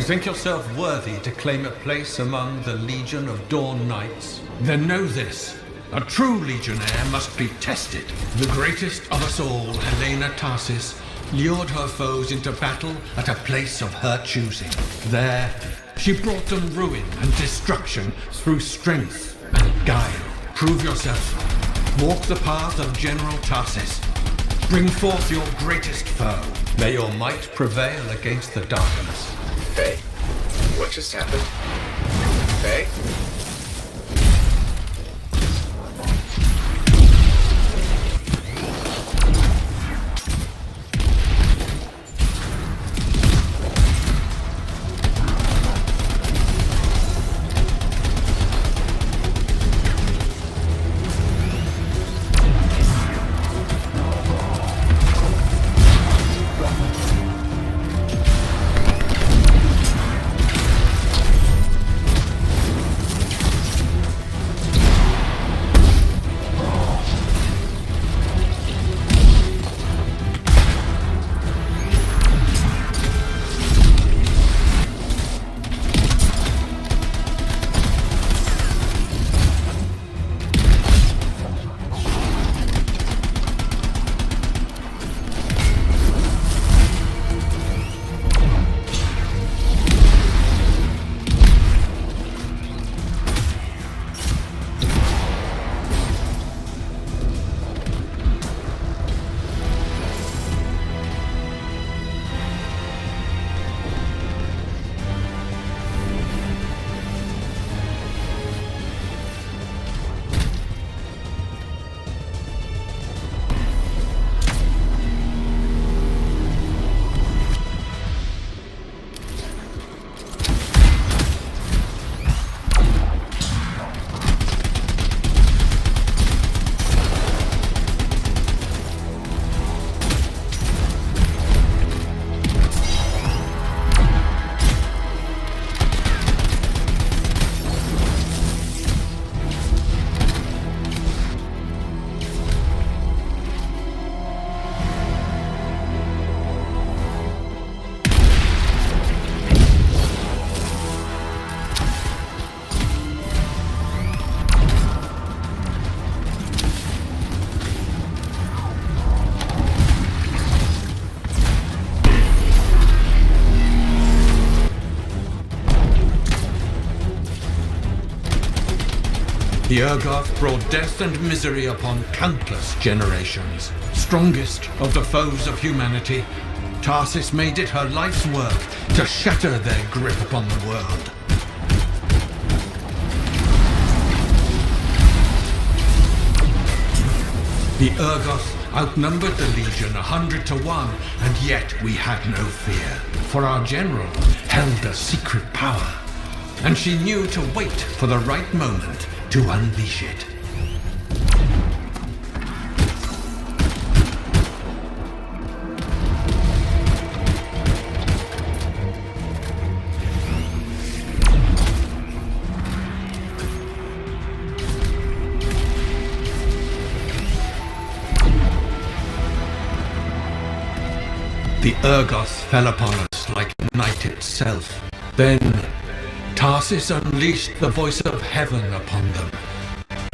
think yourself worthy to claim a place among the Legion of Dawn Knights? Then know this. A true legionnaire must be tested. The greatest of us all, Helena Tarsis, lured her foes into battle at a place of her choosing. There, she brought them ruin and destruction through strength and guile. Prove yourself. Walk the path of General Tarsis. Bring forth your greatest foe. May your might prevail against the darkness. Faye? What just happened? Faye? The Urgoth brought death and misery upon countless generations. Strongest of the foes of humanity, Tarsis made it her life's work to shatter their grip upon the world. The Urgoth outnumbered the Legion 100 to 1, and yet we had no fear, for our general held a secret power, and she knew to wait for the right moment to unleash it. The Urgoth fell upon us like night itself. Then Tarsis unleashed the voice of heaven upon them.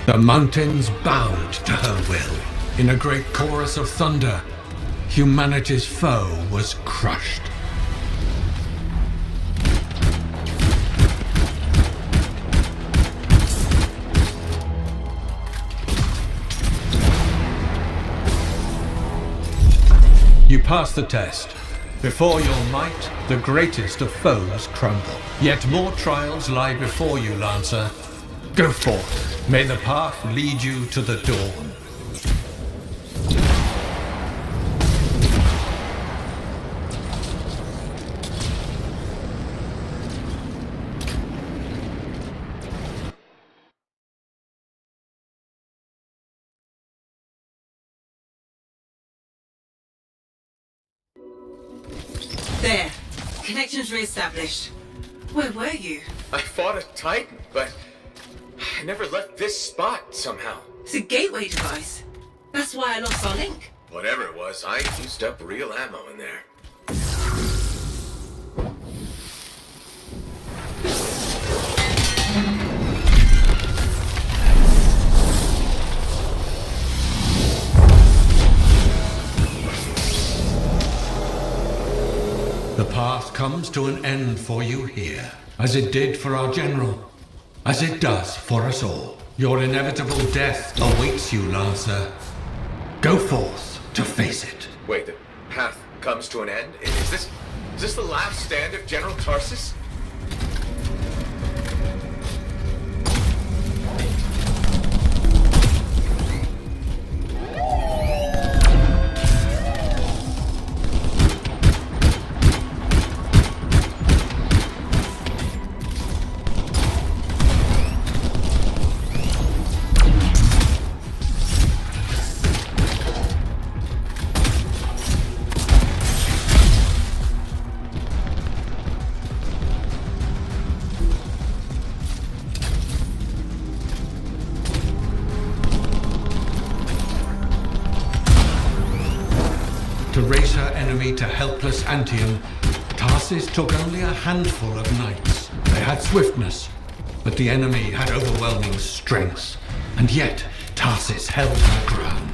The mountains bowed to her will. In a great chorus of thunder, humanity's foe was crushed. You passed the test. Before your might, the greatest of foes crumble. Yet more trials lie before you, Lancer. Go forth. May the path lead you to the dawn. There. Connections re-established. Where were you? I fought a Titan, but I never left this spot somehow. It's a gateway device. That's why I lost our link. Whatever it was, I used up real ammo in there. path comes to an end for you here, as it did for our general, as it does for us all. Your inevitable death awaits you, Lancer. Go forth to face it. Wait, the path comes to an end? Is this the last stand of General Tarsus? To raise her enemy to helpless Anthem, Tarsus took only a handful of knights. They had swiftness, but the enemy had overwhelming strength, and yet Tarsus held her ground.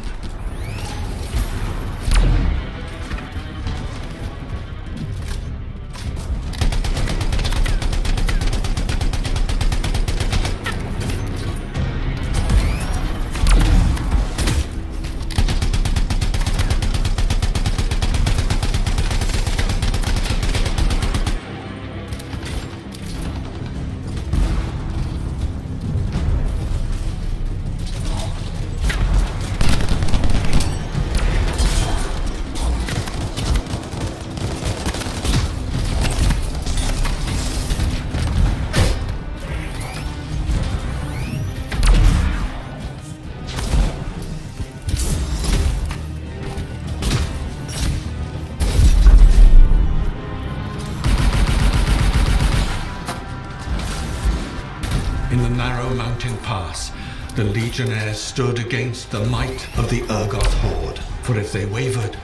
In the narrow mountain pass, the legionares stood against the might of the Urgoth horde. For if they wavered,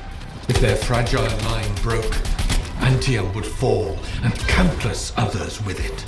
if their fragile line broke, Anthem would fall, and countless others with it.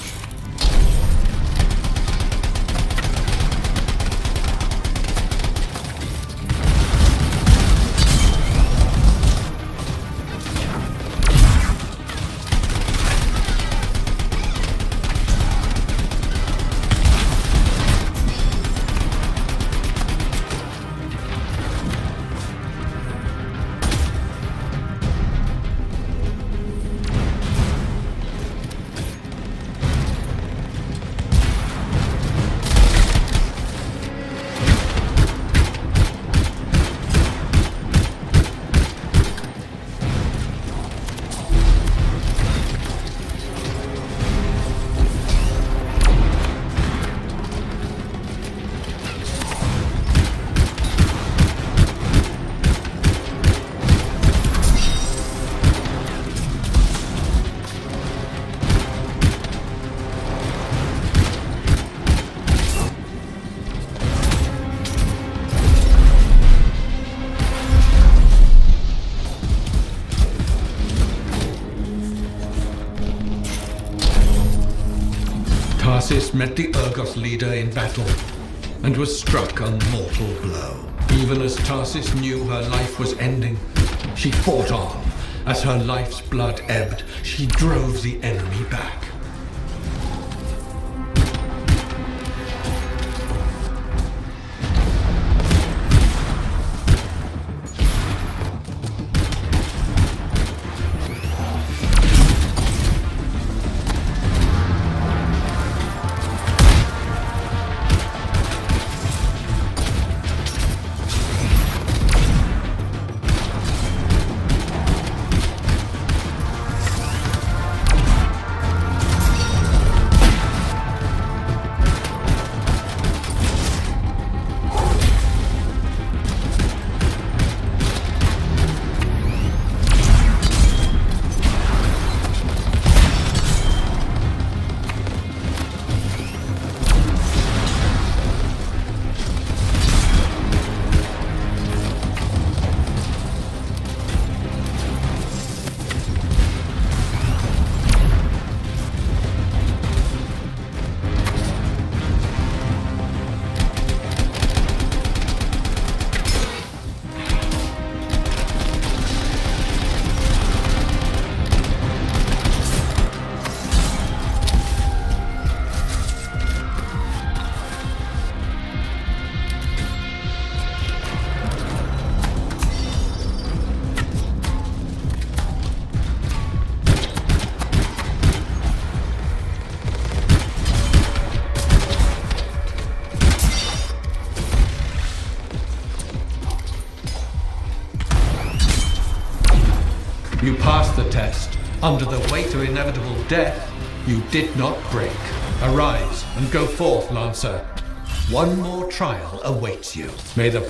Tarsus met the Urgoth leader in battle and was struck a mortal blow. Even as Tarsus knew her life was ending, she fought on. As her life's blood ebbed, she drove the enemy back. You passed the test. Under the weight of inevitable death, you did not break. Arise and go forth, Lancer. One more trial awaits you. May the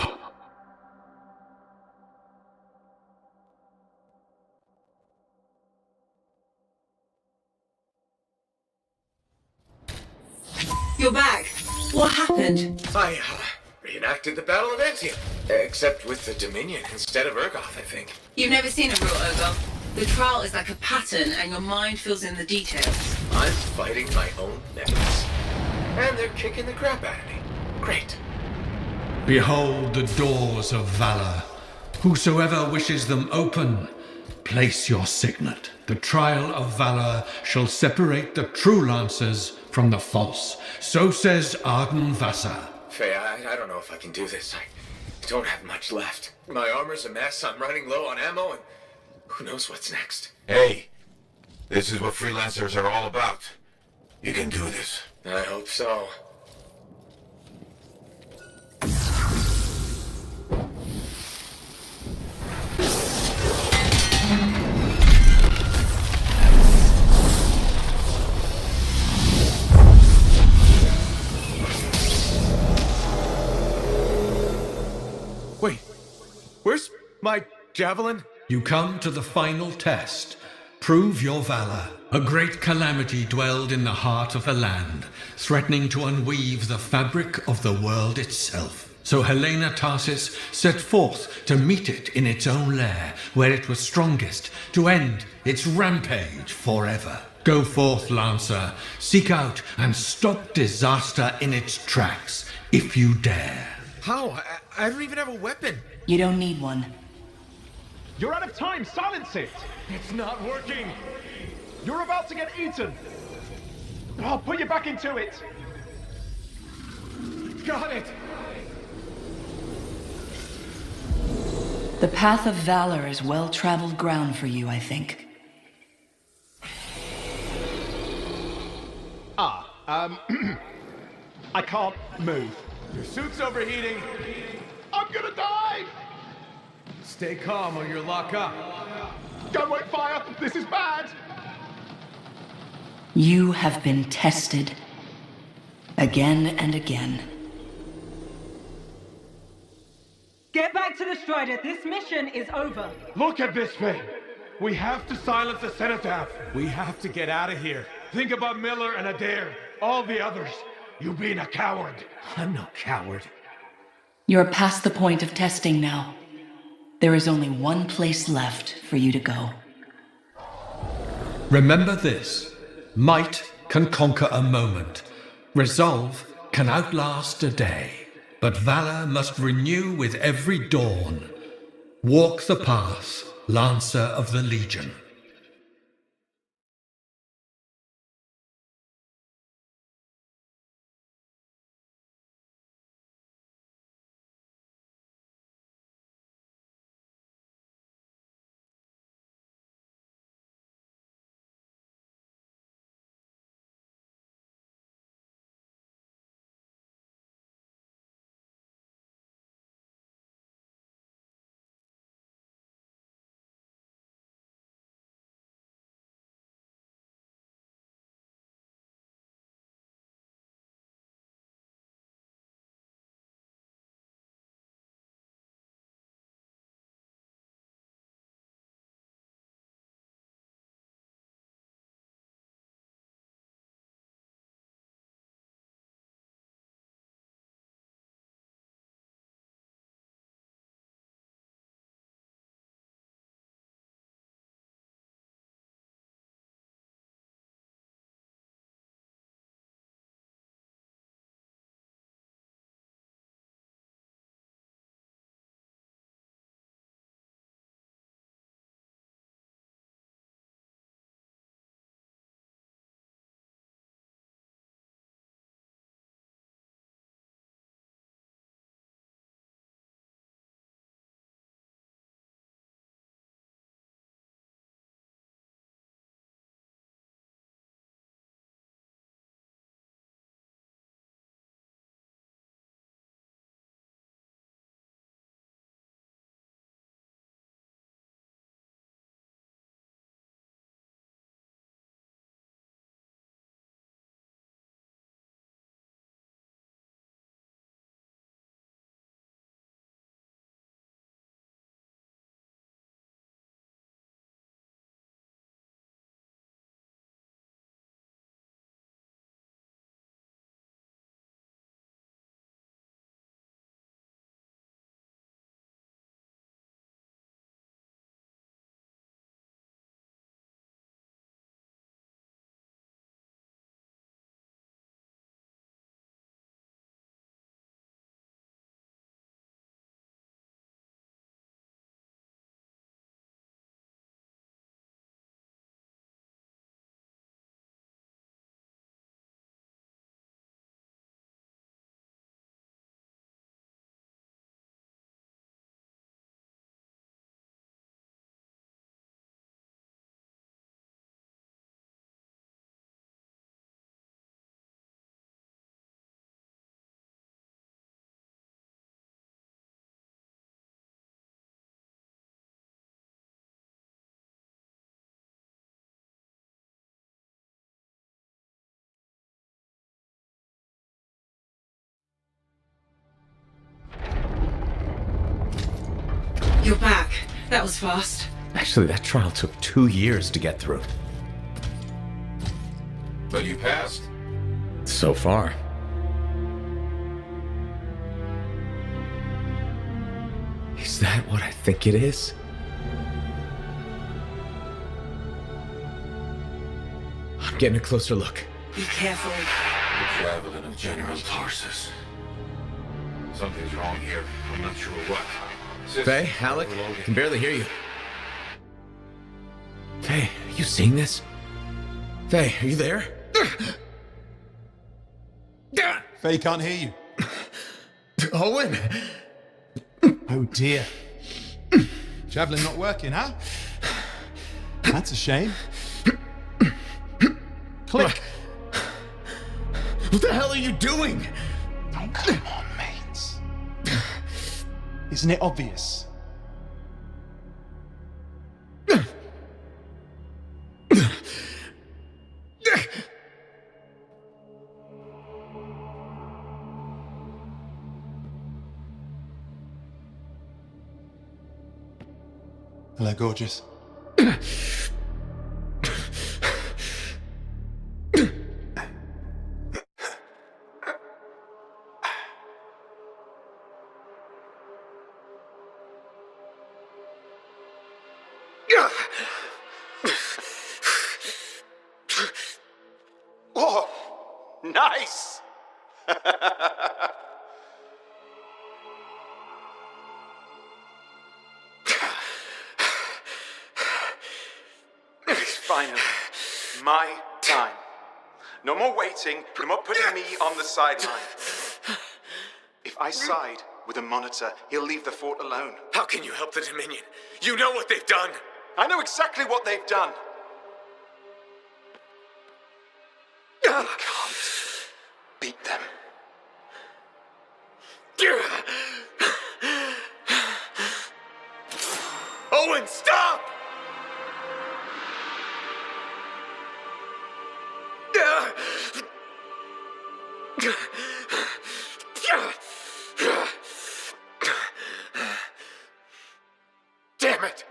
You're back. What happened? I reenacted the Battle of Anthem, except with the Dominion instead of Urgoth, I think. You've never seen a real ogre. The trial is like a pattern, and your mind fills in the details. I'm fighting my own nemesis, and they're kicking the crap out of me. Great. Behold the doors of valor. Whosoever wishes them open, place your signet. The trial of valor shall separate the true lancers from the false. So says Arden Vassar. Faye, I don't know if I can do this. I don't have much left. My armor's a mess, I'm running low on ammo, and who knows what's next. Hey, this is what freelancers are all about. You can do this. I hope so. Wait, where's my javelin? You come to the final test. Prove your valor. A great calamity dwelled in the heart of the land, threatening to unweave the fabric of the world itself. So Helena Tarsis set forth to meet it in its own lair, where it was strongest, to end its rampage forever. Go forth, Lancer. Seek out and stop disaster in its tracks, if you dare. How? I don't even have a weapon. You don't need one. You're out of time! Silence it! It's not working. You're about to get eaten! I'll put you back into it! Got it. The path of valor is well-traveled ground for you, I think. I can't move. Your suit's overheating. I'm gonna die! Stay calm or you'll lock up. Gunway fire! This is bad! You have been tested. Again and again. Get back to the Strider. This mission is over. Look at this thing! We have to silence the cenotaph. We have to get out of here. Think about Miller and Adair. All the others. You being a coward. I'm no coward. You're past the point of testing now. There is only one place left for you to go. Remember this. Might can conquer a moment. Resolve can outlast a day. But valor must renew with every dawn. Walk the path, Lancer of the Legion. You're back. That was fast. Actually, that trial took 2 years to get through. But you passed. So far. Is that what I think it is? I'm getting a closer look. Be careful. The traveling of General Tarsus. Something's wrong here. I'm not sure what. Faye, Alec, I can barely hear you. Faye, are you seeing this? Faye, are you there? Faye can't hear you. Owen! Oh dear. Javelin not working, huh? That's a shame. Click. What the hell are you doing? Oh, come on, mates. Isn't it obvious? Hello, gorgeous. Oh, nice! It's finally my time. No more waiting, no more putting me on the sideline. If I side with a monitor, he'll leave the fort alone. How can you help the Dominion? You know what they've done! I know exactly what they've done. We can't beat them. Owen, stop! Damn it!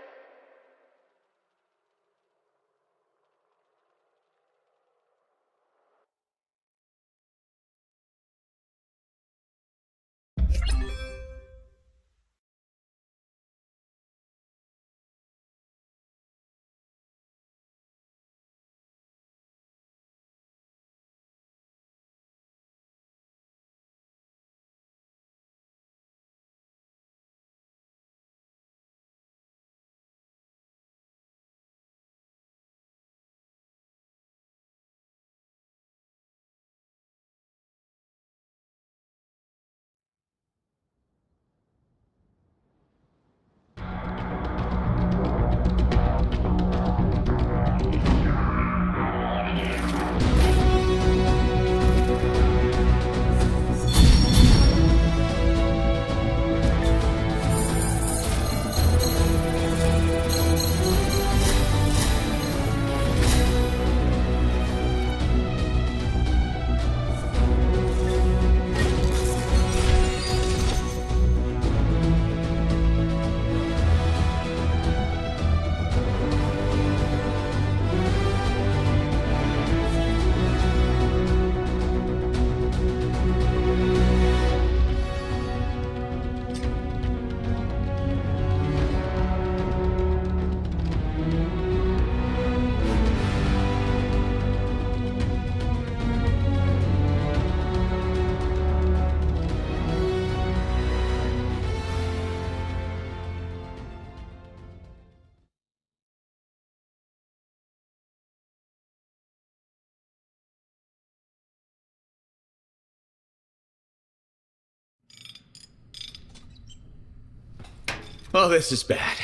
Oh, this is bad.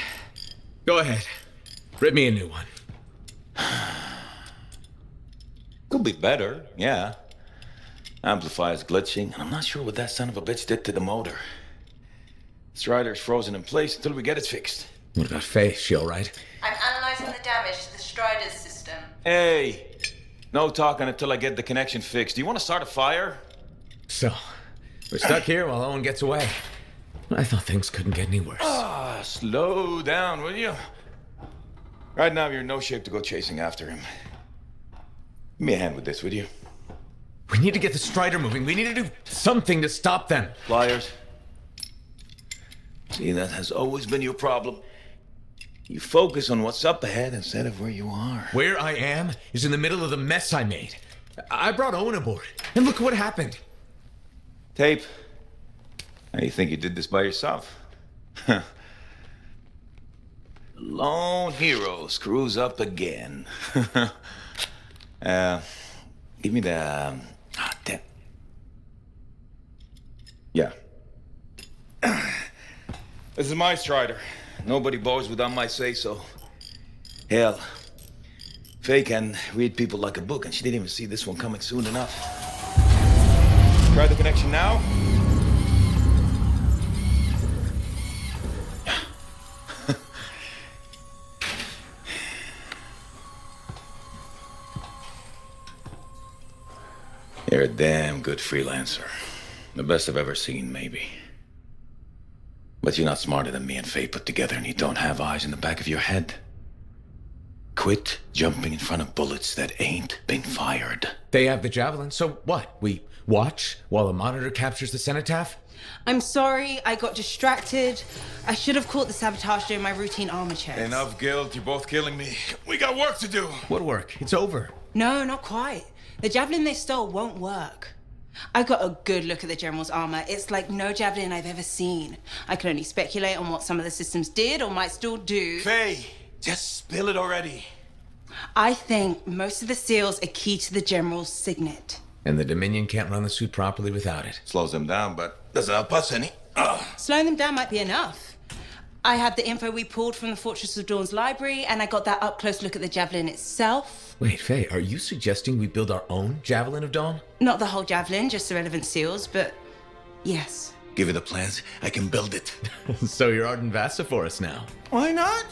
Go ahead. Rip me a new one. Could be better, yeah. Amplifier's glitching, and I'm not sure what that son of a bitch did to the motor. Strider's frozen in place until we get it fixed. What about Faye? She all right? I'm analyzing the damage to the Strider's system. Hey! No talking until I get the connection fixed. Do you want to start a fire? So, we're stuck here while Owen gets away. I thought things couldn't get any worse. Slow down, will you? Right now, you're in no shape to go chasing after him. Give me a hand with this, would you? We need to get the Strider moving. We need to do something to stop them. Flyers. See, that has always been your problem. You focus on what's up ahead instead of where you are. Where I am is in the middle of the mess I made. I brought Owen aboard, and look what happened. Tape. How do you think you did this by yourself? Lone hero screws up again. Give me the... damn. Yeah. This is my Strider. Nobody boards without my say-so. Hell, Faye can read people like a book, and she didn't even see this one coming soon enough. Try the connection now. You're a damn good freelancer. The best I've ever seen, maybe. But you're not smarter than me and Faye put together, and you don't have eyes in the back of your head. Quit jumping in front of bullets that ain't been fired. They have the javelin, so what? We watch while the monitor captures the cenotaph? I'm sorry, I got distracted. I should have caught the sabotage during my routine armor checks. Enough guilt, you're both killing me. We got work to do. What work? It's over. No, not quite. The javelin they stole won't work. I got a good look at the General's armor. It's like no javelin I've ever seen. I can only speculate on what some of the systems did or might still do. Faye, just spill it already. I think most of the seals are key to the General's signet. And the Dominion can't run the suit properly without it. Slows them down, but doesn't help us any. Slowing them down might be enough. I have the info we pulled from the Fortress of Dawn's library, and I got that up-close look at the javelin itself. Wait, Faye, are you suggesting we build our own Javelin of Dawn? Not the whole javelin, just the relevant seals, but yes. Give me the plans, I can build it. So you're Arden Vassa for us now. Why not?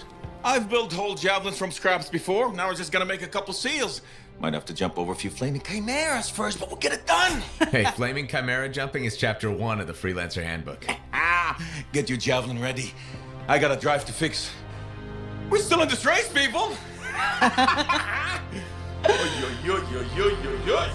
I've built whole javelins from scraps before. Now we're just gonna make a couple seals. Might have to jump over a few flaming chimeras first, but we'll get it done. Hey, flaming chimera jumping is chapter 1 of the Freelancer Handbook. Get your javelin ready. I got a drive to fix. We're still in this race, people. Oy, oy, oy, oy, oy, oy, oy.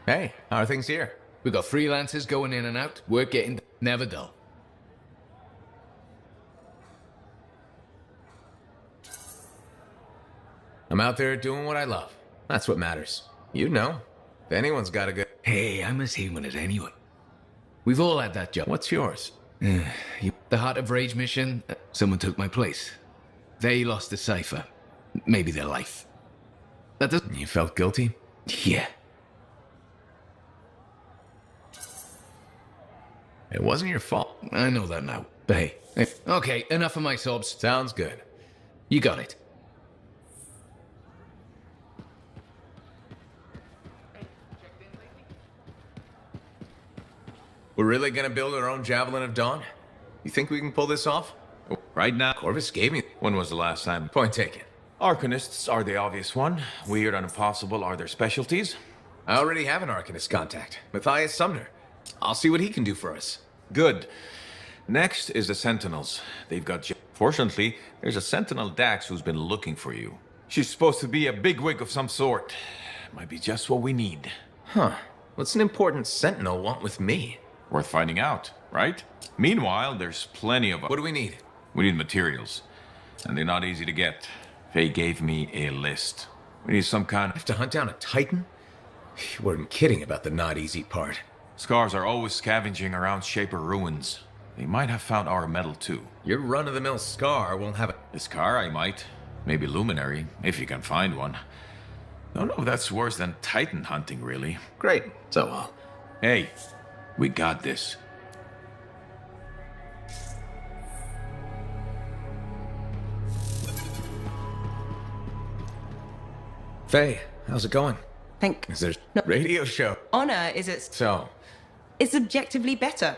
Hey, how are things here? We got freelancers going in and out, work getting never dull. I'm out there doing what I love. That's what matters. You know, if anyone's got a good... Hey, I'm as human as anyone. We've all had that job. What's yours? The Heart of Rage mission, someone took my place. They lost the cipher. Maybe their life. That doesn't... You felt guilty? Yeah. It wasn't your fault. I know that now. But hey. Okay, enough of my sobs. Sounds good. You got it. We're really gonna build our own Javelin of Dawn? You think we can pull this off? Right now, Corvus gave me... when was the last time? Point taken. Arcanists are the obvious one. Weird and impossible are their specialties. I already have an Arcanist contact, Matthias Sumner. I'll see what he can do for us. Good. Next is the Sentinels. They've got... Fortunately, there's a Sentinel Dax who's been looking for you. She's supposed to be a bigwig of some sort. Might be just what we need. Huh. What's an important Sentinel want with me? Worth finding out, right? Meanwhile, there's plenty of... What do we need? We need materials. And they're not easy to get. Faye gave me a list. We need some kind of... Have to hunt down a Titan? You weren't kidding about the not easy part. Scars are always scavenging around Shaper ruins. They might have found our metal too. Your run-of-the-mill Scar won't have it. This car I might. Maybe Luminary, if you can find one. Don't know if that's worse than Titan hunting, really. Great. So, Hey, we got this. Faye, how's it going? Is there a radio show? Honor is it? So, It's objectively better.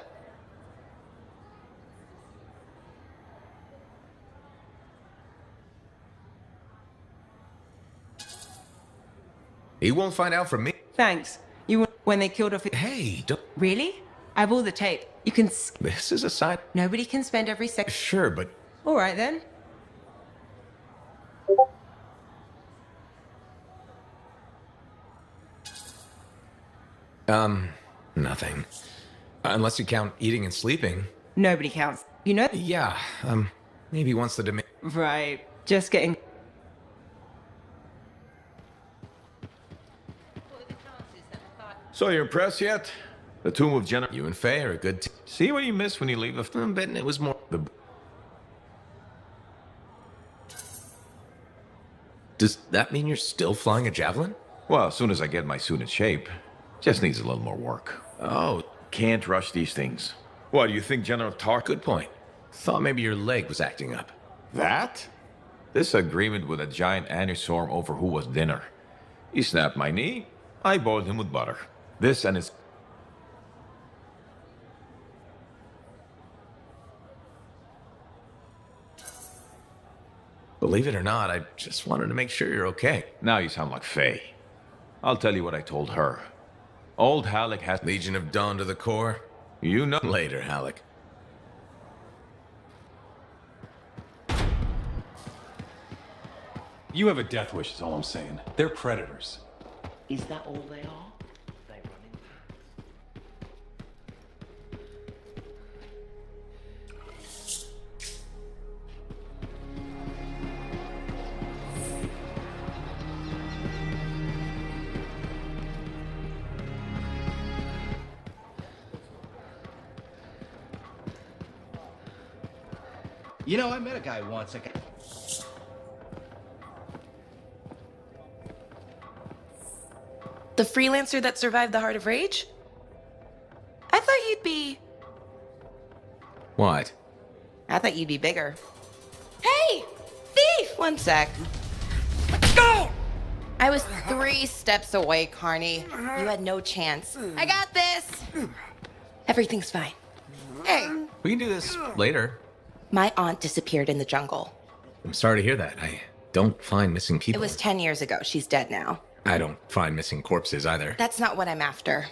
he won't find out from me. Thanks. You were when they killed off. Hey, don't... Really? I have all the tape. You can. This is a side... Nobody can spend every second. Sure, but... All right then. Nothing. Unless you count eating and sleeping. Nobody counts. You know? Yeah, maybe once the demand... Right. Just getting. So you're impressed yet? The Tomb of Jenna... You and Faye are a good See what you miss when you leave the... I'm betting it was more... Does that mean you're still flying a javelin? Well, as soon as I get my suit in shape. Just needs a little more work. Oh, Can't rush these things. What, do you think General Tark... good point. Thought maybe your leg was acting up. That? This agreement with a giant anistorm over who was dinner. He snapped my knee. I boiled him with butter. This and his... Believe it or not, I just wanted to make sure you're okay. Now you sound like Faye. I'll tell you what I told her. Old Halleck has... Legion of Dawn to the core. You know... Later, Halleck. You have a death wish, is all I'm saying. They're predators. Is that all they are? You know, I met a guy once. The freelancer that survived the Heart of Rage? I thought you'd be... What? I thought you'd be bigger. Hey! Thief! One sec. Go! I was 3 steps away, Carney. You had no chance. I got this! Everything's fine. Hey! We can do this later. My aunt disappeared in the jungle. I'm sorry to hear that. I don't find missing people. It was 10 years ago. She's dead now. I don't find missing corpses either. That's not what I'm after.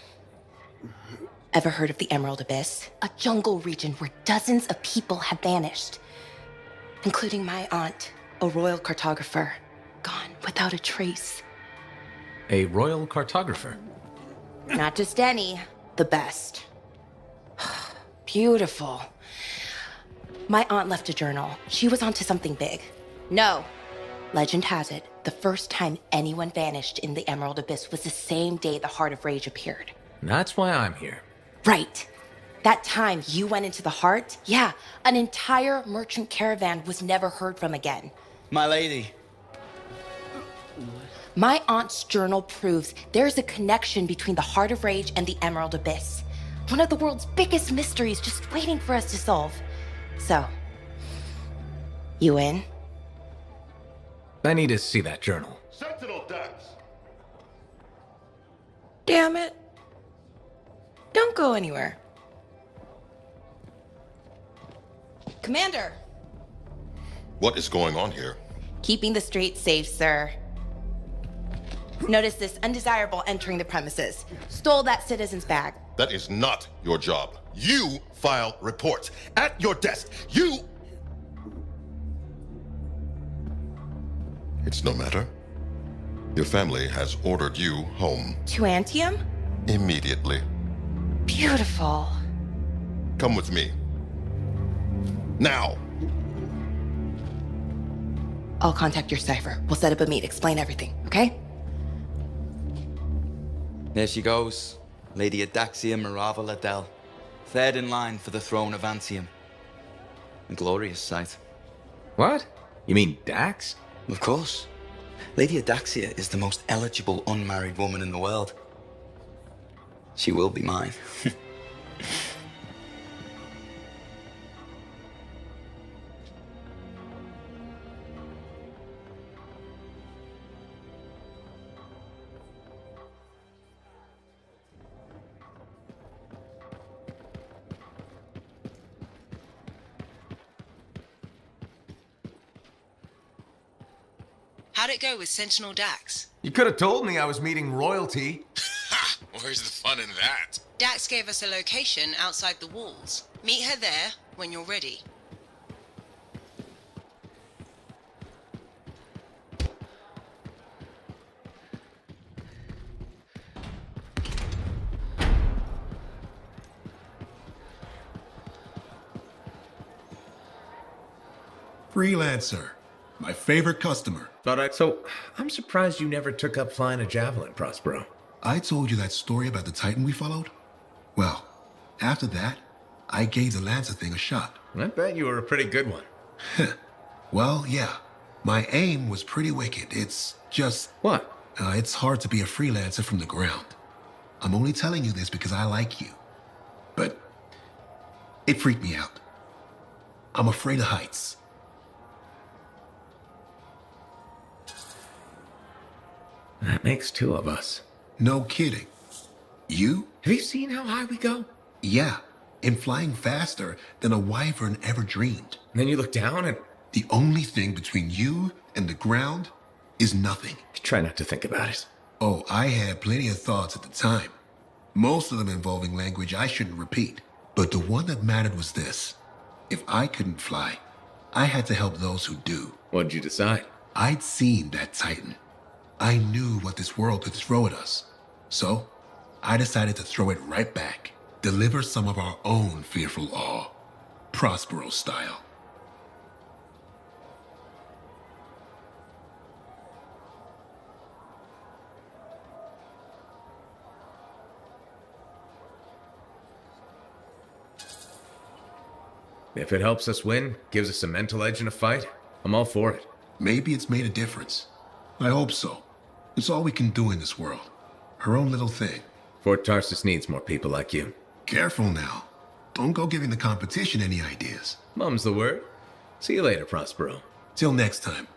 Ever heard of the Emerald Abyss? A jungle region where dozens of people have vanished. Including my aunt, a royal cartographer. Gone without a trace. A royal cartographer? Not just any, the best. Beautiful. My aunt left a journal. She was onto something big. No. Legend has it, the first time anyone vanished in the Emerald Abyss was the same day the Heart of Rage appeared. That's why I'm here. Right. That time you went into the Heart, yeah, an entire merchant caravan was never heard from again. My lady. My aunt's journal proves there's a connection between the Heart of Rage and the Emerald Abyss. One of the world's biggest mysteries just waiting for us to solve. So, you in? I need to see that journal. Sentinel decks. Damn it. Don't go anywhere. Commander! What is going on here? Keeping the streets safe, sir. Notice this undesirable entering the premises. Stole that citizen's bag. That is not your job. You file reports. At your desk, you... It's no matter. Your family has ordered you home. To Anthem? Immediately. Beautiful. come with me. Now! I'll contact your cipher. We'll set up a meet, explain everything, okay? There she goes, Lady Adaxia Mirava Ladell, third in line for the throne of Antium. A glorious sight. What? You mean Dax? Of course. Lady Adaxia is the most eligible unmarried woman in the world. She will be mine. How'd it go with Sentinel Dax? You could have told me I was meeting royalty. Ha! Where's the fun in that? Dax gave us a location outside the walls. Meet her there when you're ready. Freelancer. My favorite customer. So, I'm surprised you never took up flying a javelin, Prospero. I told you that story about the Titan we followed? Well, after that, I gave the Lancer thing a shot. I bet you were a pretty good one. Well, yeah. My aim was pretty wicked. It's just... What? It's hard to be a freelancer from the ground. I'm only telling you this because I like you. But it freaked me out. I'm afraid of heights. That makes two of us. No kidding. You? Have you seen how high we go? Yeah, and flying faster than a wyvern ever dreamed. And then you look down and... The only thing between you and the ground is nothing. Try not to think about it. Oh, I had plenty of thoughts at the time. Most of them involving language I shouldn't repeat. But the one that mattered was this. If I couldn't fly, I had to help those who do. What'd you decide? I'd seen that Titan. I knew what this world could throw at us. So, I decided to throw it right back. Deliver some of our own fearful awe. Prospero style. If it helps us win, gives us a mental edge in a fight, I'm all for it. Maybe it's made a difference. I hope so. It's all we can do in this world. Her own little thing. Fort Tarsus needs more people like you. Careful now. Don't go giving the competition any ideas. Mum's the word. See you later, Prospero. Till next time.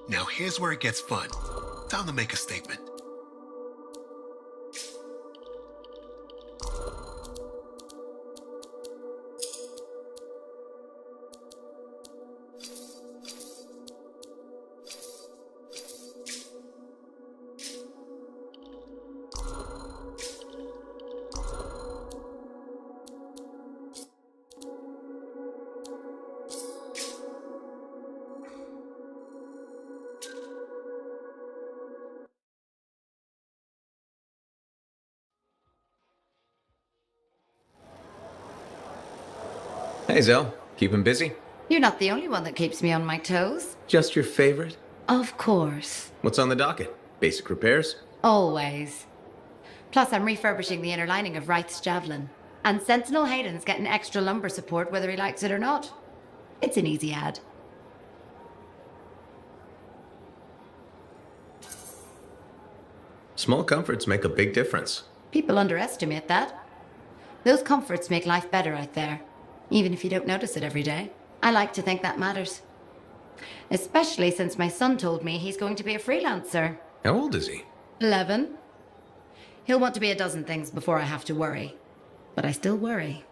Now here's where it gets fun. Time to make a statement. Hey, Zell. Keeping busy? You're not the only one that keeps me on my toes. Just your favorite? Of course. What's on the docket? Basic repairs? Always. Plus, I'm refurbishing the inner lining of Wraith's javelin. And Sentinel Hayden's getting extra lumber support whether he likes it or not. It's an easy ad. Small comforts make a big difference. People underestimate that. Those comforts make life better out there, even if you don't notice it every day. I like to think that matters. Especially since my son told me he's going to be a freelancer. How old is he? 11. He'll want to be a dozen things before I have to worry. But I still worry.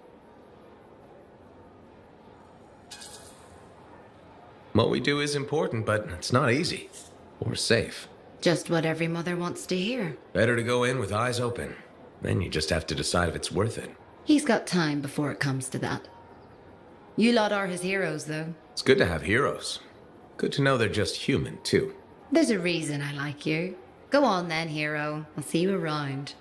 What we do is important, but it's not easy. Or safe. Just what every mother wants to hear. Better to go in with eyes open. Then you just have to decide if it's worth it. He's got time before it comes to that. You lot are his heroes, though. It's good to have heroes. Good to know they're just human, too. There's a reason I like you. Go on then, hero. I'll see you around.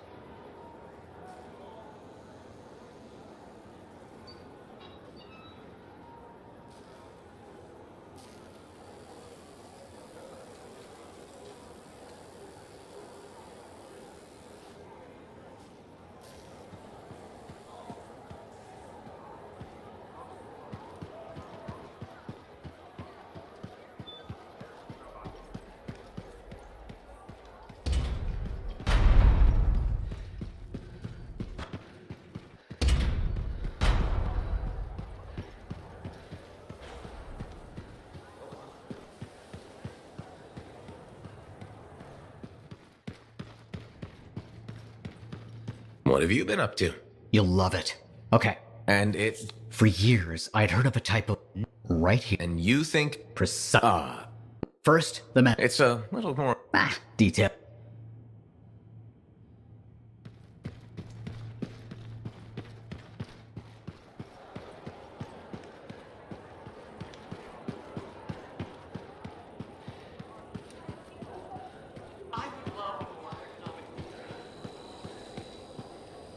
What have you been up to? You'll love it. Okay. And it... For years, I'd heard of a type of... right here. And you think... First, the man... It's a little more... detail.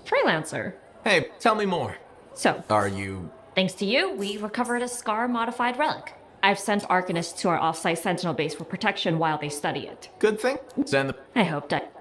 Freelancer. Hey, tell me more. So, Are you... thanks to you, we recovered a Scar-modified relic. I've sent Arcanists to our off-site Sentinel base for protection while they study it. Good thing? Send the... I hope that...